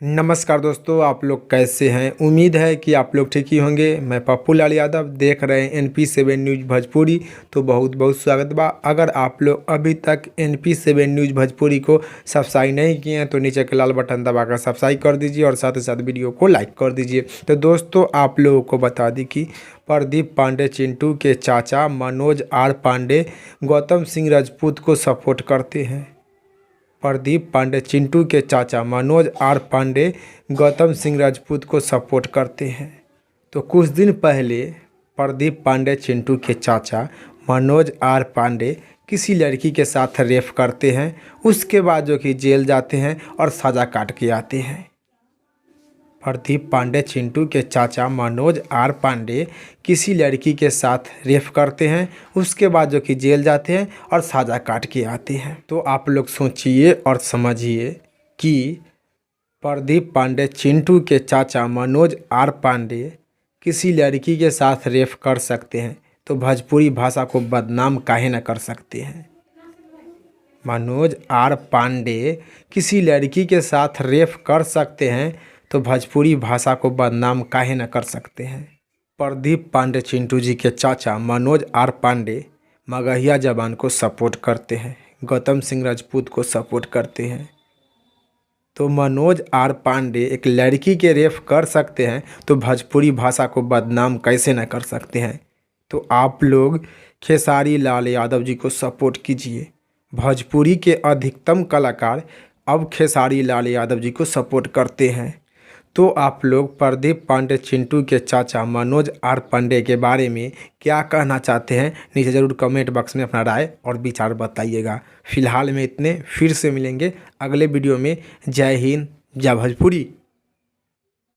नमस्कार दोस्तों, आप लोग कैसे हैं। उम्मीद है कि आप लोग ठीक ही होंगे। मैं पप्पू लाल यादव, देख रहे हैं NP7 न्यूज़ भोजपुरी। तो बहुत बहुत स्वागत बा। अगर आप लोग अभी तक NP7 न्यूज़ भोजपुरी को सब्सक्राइब नहीं किए हैं तो नीचे के लाल बटन दबाकर सब्सक्राइब कर दीजिए और साथ ही साथ वीडियो को लाइक कर दीजिए। तो दोस्तों, आप लोगों को बता दी कि प्रदीप पांडे चिंटू के चाचा मनोज आर पांडे गौतम सिंह राजपूत को सपोर्ट करते हैं। प्रदीप पांडे चिंटू के चाचा मनोज आर पांडे गौतम सिंह राजपूत को सपोर्ट करते हैं। तो कुछ दिन पहले प्रदीप पांडे चिंटू के चाचा मनोज आर पांडे किसी लड़की के साथ रेप करते हैं। उसके बाद जो कि जेल जाते हैं और सज़ा काट के आते हैं। प्रदीप पांडे चिंटू के चाचा मनोज आर पांडे किसी लड़की के साथ रेप करते हैं। उसके बाद जो कि जेल जाते हैं और सज़ा काट के आते हैं। तो आप लोग सोचिए और समझिए कि प्रदीप पांडे चिंटू के चाचा मनोज आर पांडे किसी लड़की के साथ रेप कर सकते हैं तो भोजपुरी भाषा को बदनाम काहे न कर सकते हैं। मनोज आर पांडे किसी लड़की के साथ रेप कर सकते हैं तो भोजपुरी भाषा को बदनाम काहे न कर सकते हैं। प्रदीप पांडे चिंटू जी के चाचा मनोज आर पांडे मगहिया जबान को सपोर्ट करते हैं, गौतम सिंह राजपूत को सपोर्ट करते हैं। तो मनोज आर पांडे एक लड़की के रेप कर सकते हैं तो भोजपुरी भाषा को बदनाम कैसे न कर सकते हैं। तो आप लोग खेसारी लाल यादव जी को सपोर्ट कीजिए। भोजपुरी के अधिकतम कलाकार अब खेसारी लाल यादव जी को सपोर्ट करते हैं। तो आप लोग प्रदीप पांडे चिंटू के चाचा मनोज आर पांडे के बारे में क्या कहना चाहते हैं, नीचे ज़रूर कमेंट बॉक्स में अपना राय और विचार बताइएगा। फिलहाल में इतने, फिर से मिलेंगे अगले वीडियो में। जय हिंद, जय भोजपुरी।